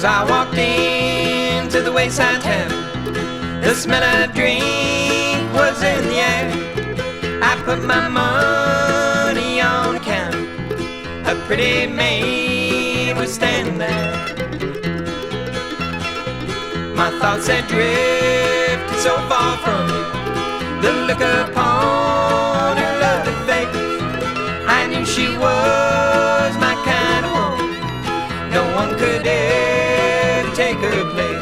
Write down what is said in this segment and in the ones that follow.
I walked into the wayside town, the smell of drink was in the air. I put my money on account, a pretty maid was standing there. My thoughts had drifted so far from you, the look upon her lovely face. I knew she was my kind of woman, no one could ever take her place.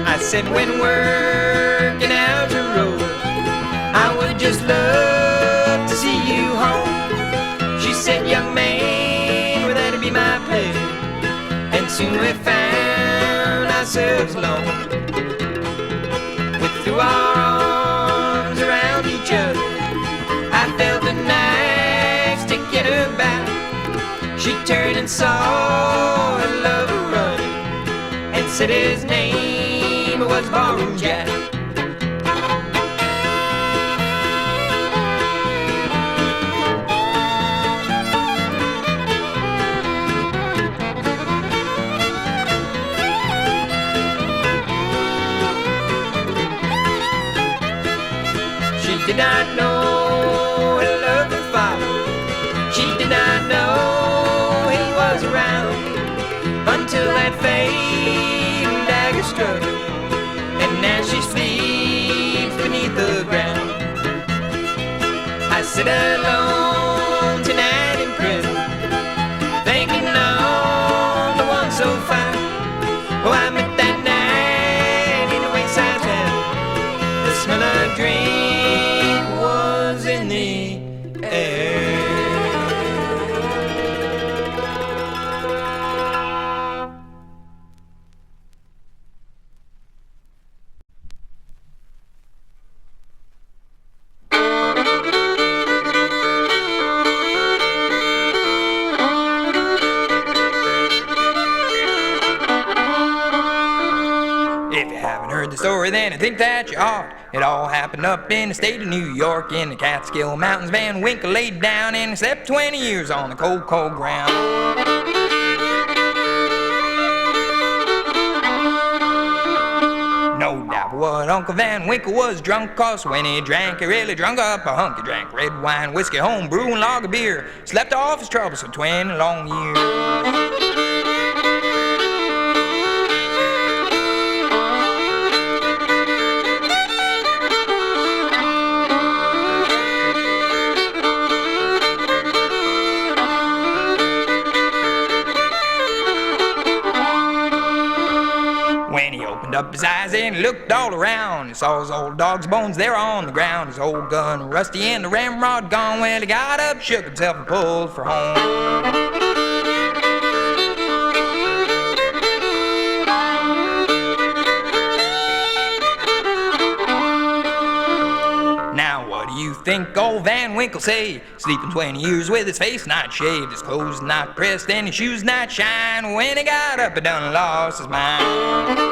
I said when working out the road, I would just love to see you home. She said, young man, well, that'd be my pleasure. And soon we found ourselves alone. We threw our arms around each other. I felt the knife stick in her back. She turned and saw her lover running, and said his name was Barroom Jack. She did not know her love her father. She did not know he was around until that fading dagger struck her, and now she sleeps beneath the ground. I sit alone tonight in prison, thinking on the one so fine. Oh, I met that night in a wayside town. The smell of drink was in the air. Story, then I think that you ought. It all happened up in the state of New York, in the Catskill Mountains. Van Winkle laid down and slept 20 years on the cold, cold ground. No doubt what Uncle Van Winkle was drunk, 'cause when he drank, he really drunk up a hunk. He drank red wine, whiskey, home brew, and lager beer. Slept off his troubles for 20 long years. Up his eyes and looked all around. He saw his old dog's bones there on the ground. His old gun rusty and the ramrod gone. Well, he got up, shook himself and pulled for home. Now what do you think old Van Winkle say? Sleeping 20 years with his face not shaved, his clothes not pressed, and his shoes not shined. When he got up, he done lost his mind.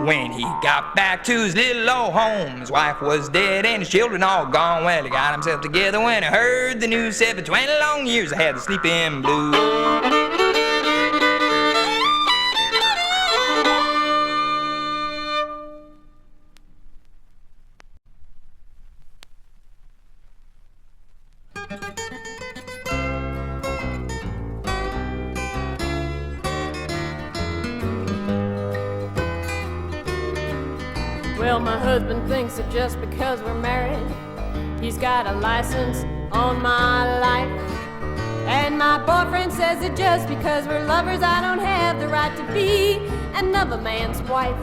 When he got back to his little old home, his wife was dead and his children all gone. Well, he got himself together when he heard the news. Said for 20 long years I had the sleeping blues. Well, my husband thinks that just because we're married, he's got a license on my life. And my boyfriend says that just because we're lovers, I don't have the right to be another man's wife.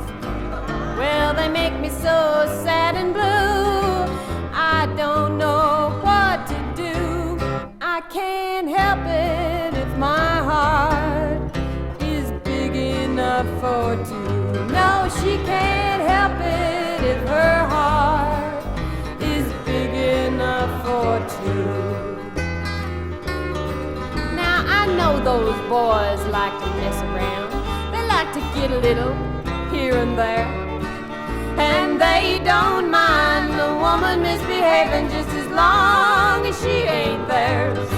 Well, they make me so sad and blue, I don't know what to do. I can't help it if my heart is big enough for two. No, she can't help it if her heart is big enough for two. those boys like to mess around. They like to get a little here and there. And they don't mind the woman misbehaving just as long as she ain't theirs.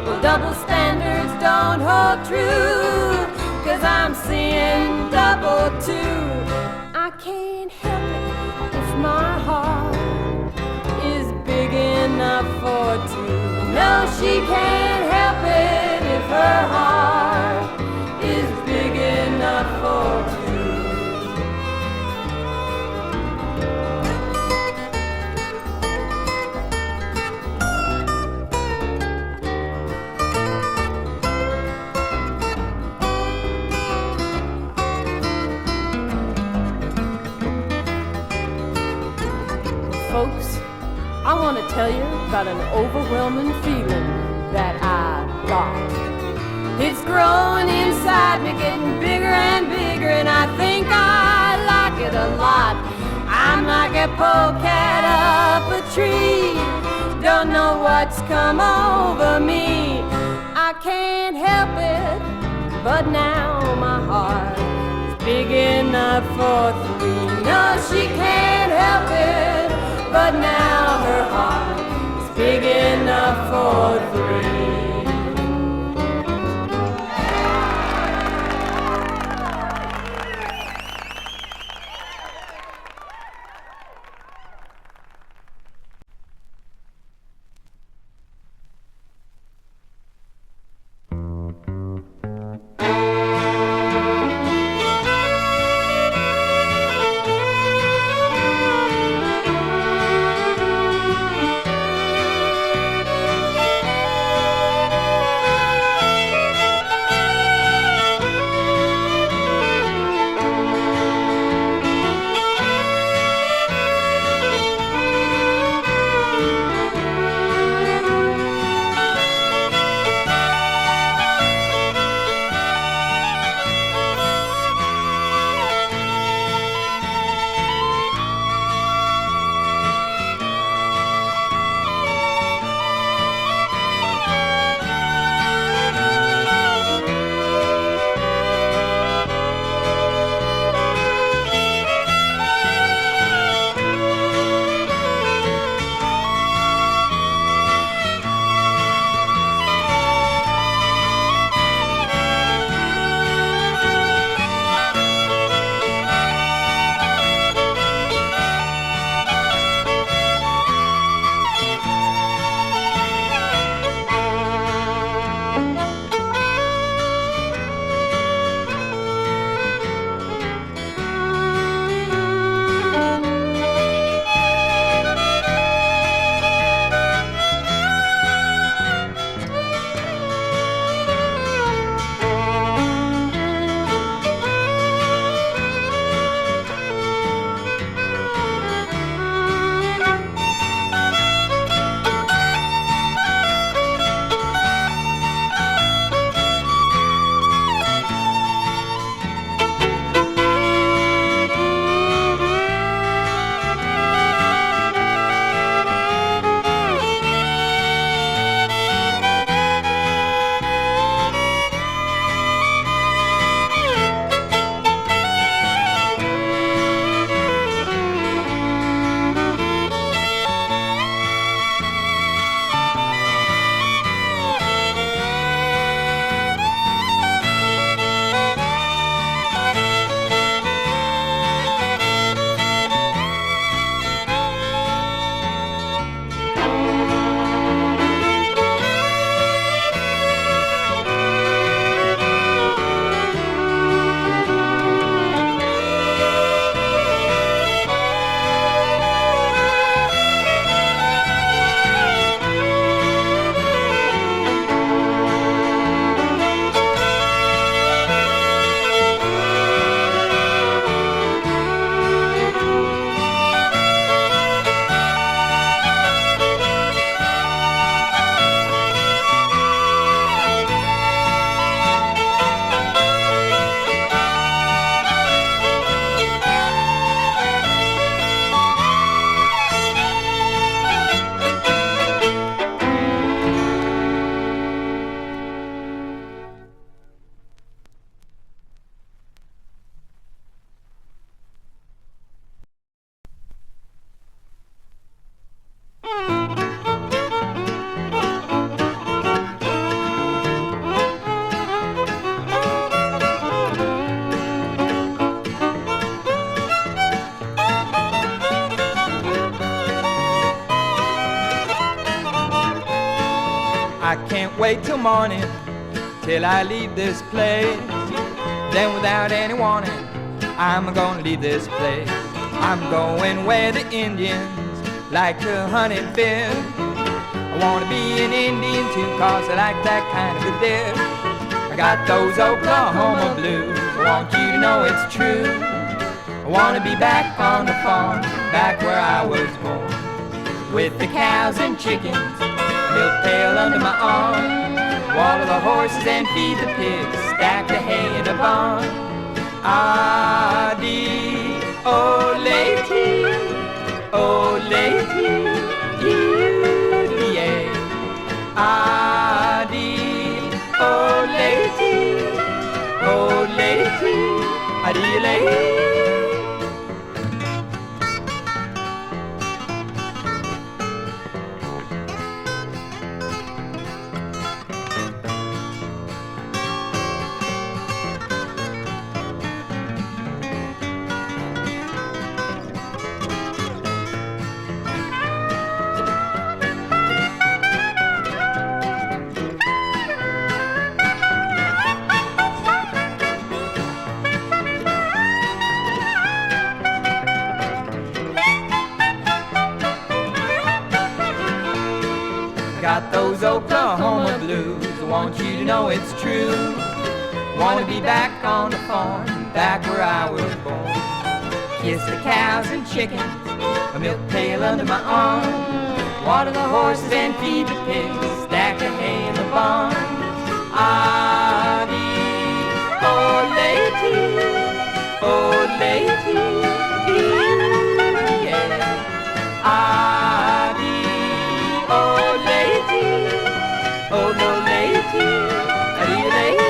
Well, double standards don't hold true, 'cause I'm seeing double too. I can't help it if my heart is big enough for two. No, she can't help it if her heart is big enough for two. Folks, I want to tell you about an overwhelming feeling that I've got. It's growing inside me, getting bigger and bigger, and I think I like it a lot. I'm like a polecat up a tree, don't know what's come over me. I can't help it, but now my heart is big enough for three. No, she can't help it, but now her heart is big enough for three. can't wait till morning, till I leave this place. Then without any warning, I'm gonna leave this place. I'm going where the Indians like to hunt and fish. I wanna be an Indian too, cause I like that kind of a dish. I got those Oklahoma blues, I want you to know it's true. I wanna be back on the farm, back where I was born, with the cows and chickens, a milk pail under my arm, water the horses and feed the pigs, stack the hay in a barn. Adi, oh lady, yeah. Adi, oh lady, adi lady. Got those Oklahoma blues, I want you to know it's true. Wanna be back on the farm, back where I was born. Kiss the cows and chickens, a milk pail under my arm, water the horses and feed the pigs, stack the hay in the barn. Adi, oh lady, yeah. Adi, oh lady, oh no lady, adi lady.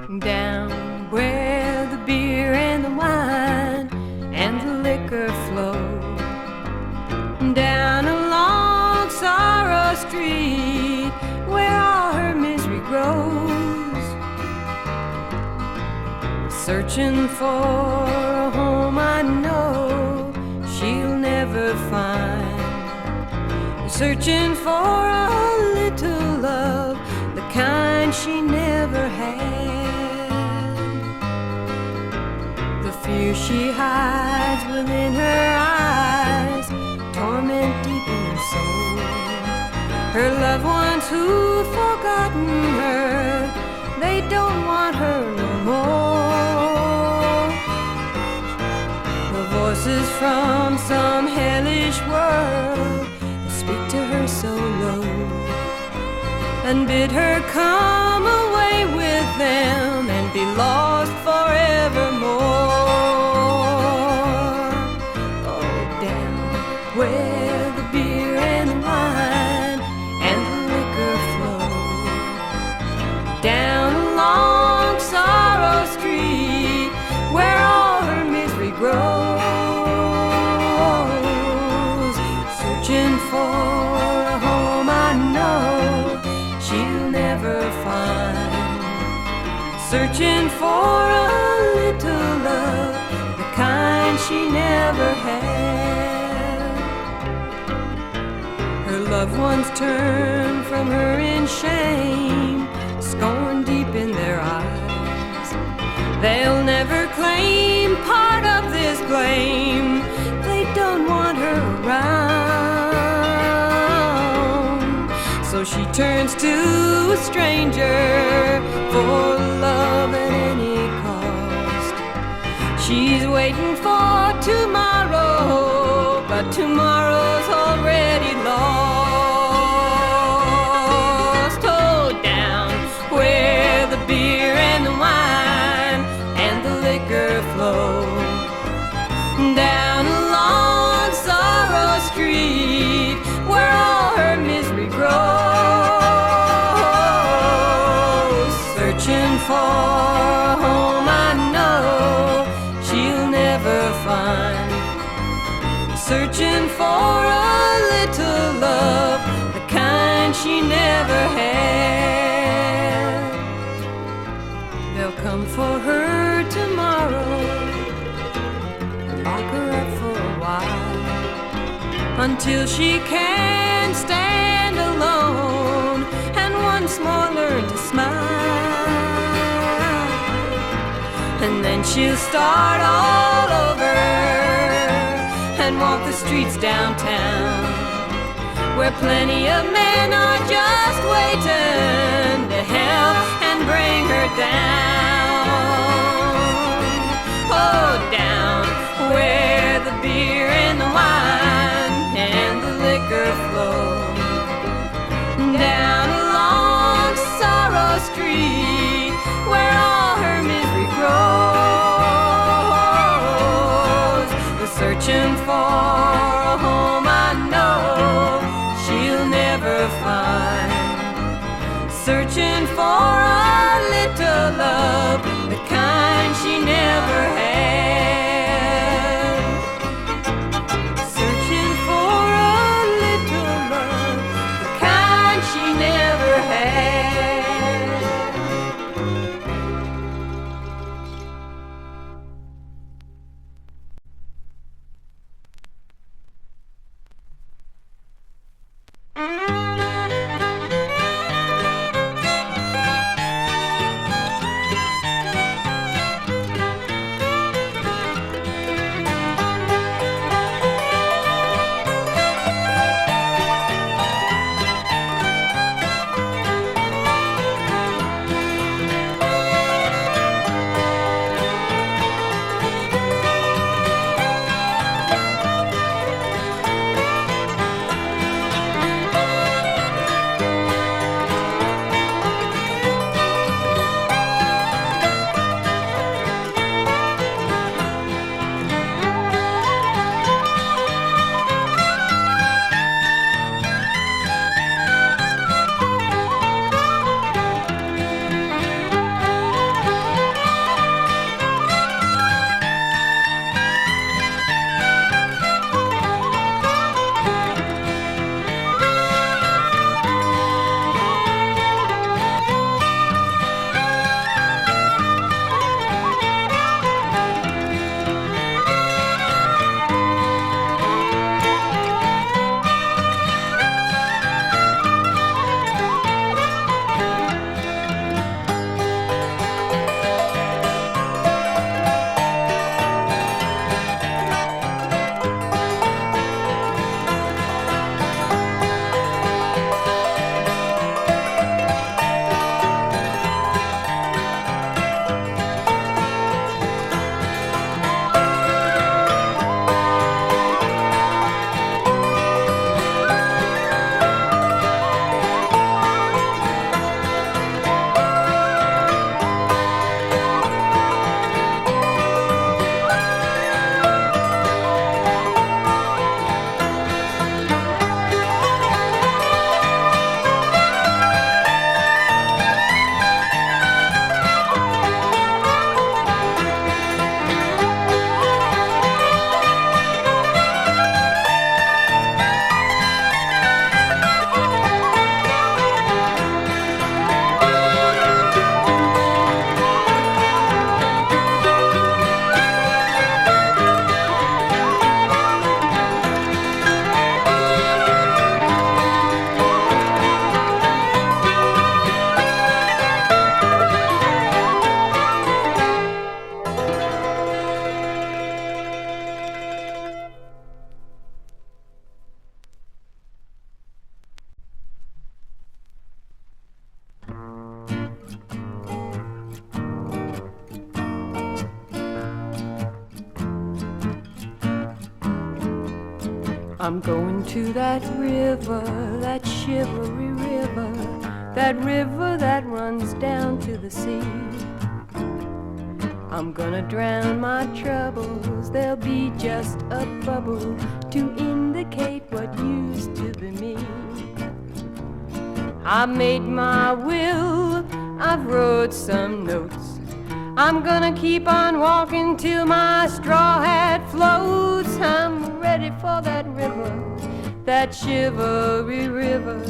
Down where the beer and the wine and the liquor flow, down along Sorrow Street where all her misery grows, searching for a home I know she'll never find, searching for a little love, the kind she never had. The fear she hides within her eyes, torment deep in her soul. Her loved ones who've forgotten her, they don't want her no more. The voices from some hellish world speak to her so low and bid her come away with them and be lost forevermore. Oh, down where the beer and the wine and the liquor flow, down along Sorrow Street where all her misery grows, searching for a home I know she'll never find, searching for a little love, the kind she never had. Her loved ones turn from her in shame, scorn deep in their eyes. They'll never claim part of this blame, they don't want her around. So she turns to a stranger for love at any cost. She's waiting for tomorrow, but tomorrow's already lost. Oh, down where the beer and the wine and the liquor flow, down along Sorrow Street where all her misery grows, searching for a home I know she'll never find, searching for a little love, the kind she never had. They'll come for her tomorrow, lock her up for a while, until she can stand alone and once more learn to smile. And then she'll start all over and walk the streets downtown, where plenty of men are just waiting to help and bring her down. Oh, down where the beer and the wine and the liquor flow, down along Sorrow Street where all her misery grows, we're searching for a home I know she'll never find, searching for a little love, the kind she never had, searching for a little love, the kind she never had. I'm going to that river, that shivery river, that river that runs down to the sea. I'm gonna drown my troubles, there'll be just a bubble to indicate what used to be me. I made my will, I've wrote some notes. I'm gonna keep on walking till my straw hat floats. I'm ready for that river, that shivery river,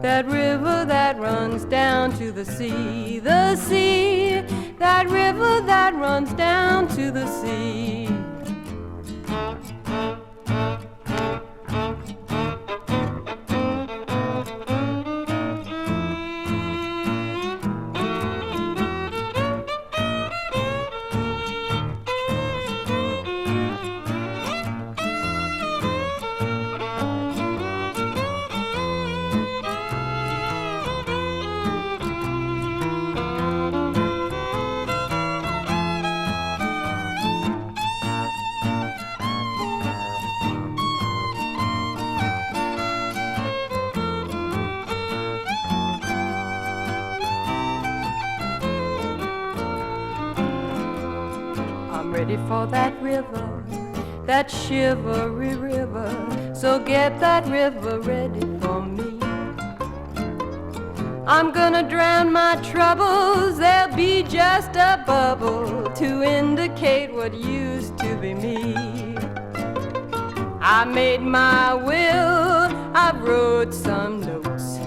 that river that runs down to the sea. The sea, that river that runs down to the sea. Ready for that river, that shivery river, so get that river ready for me. I'm gonna drown my troubles, there'll be just a bubble to indicate what used to be me. I made my will, I've wrote some notes.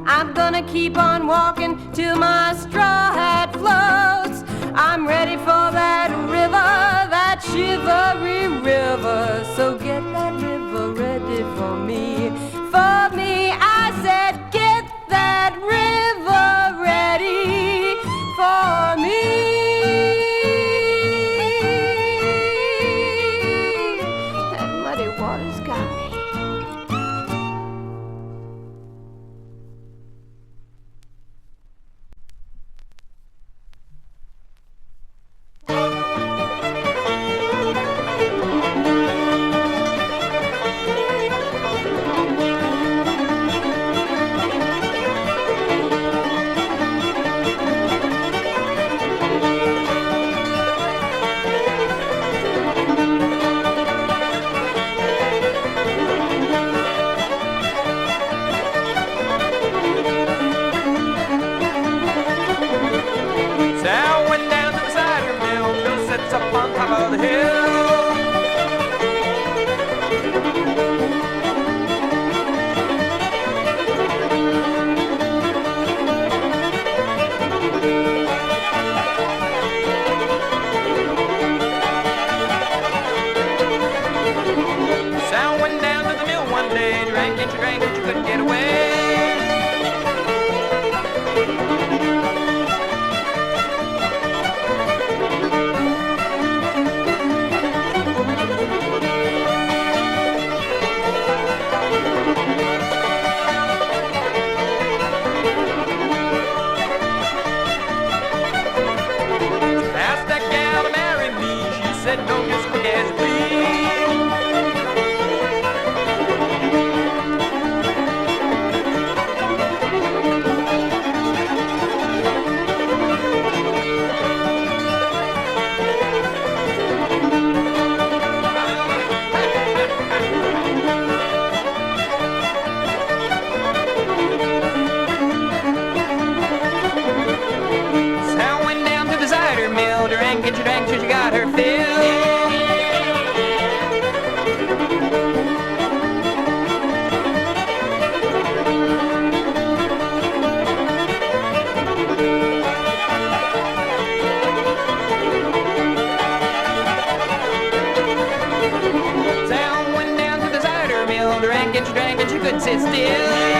I'm gonna keep on walking till my straw hat floats. I'm ready for that river, that shivery river, so get that river ready for me. For me, I said, get that river ready for me. That muddy water's got me. Sit still.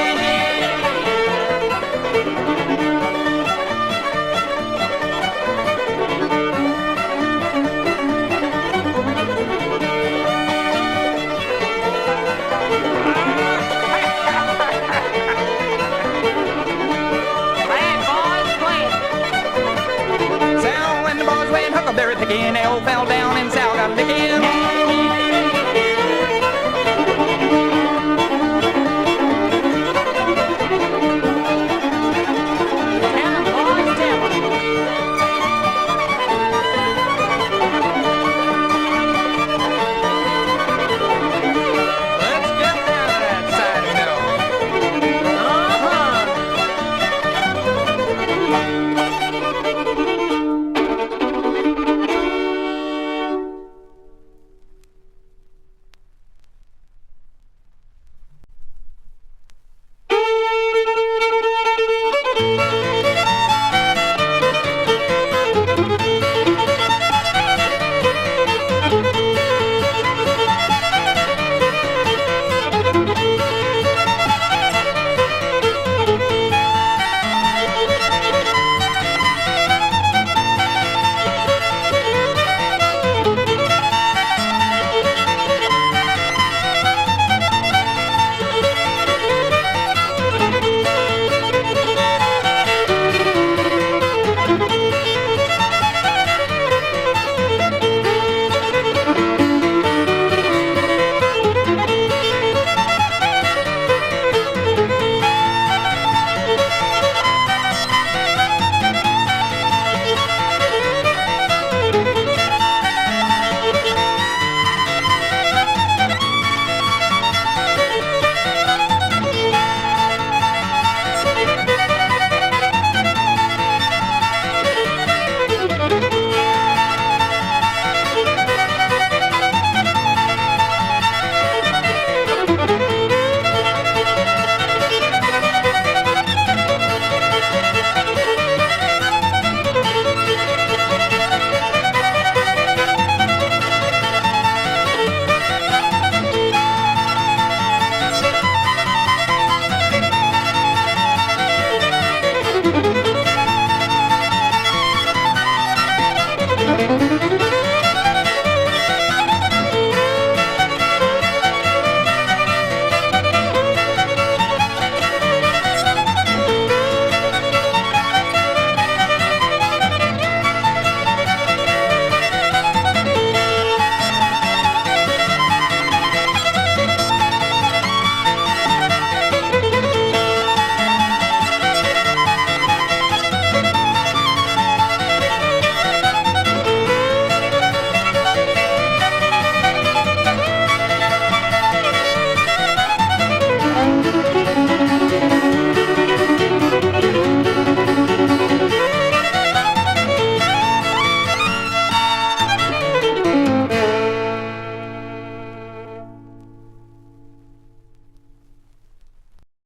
Picking old fella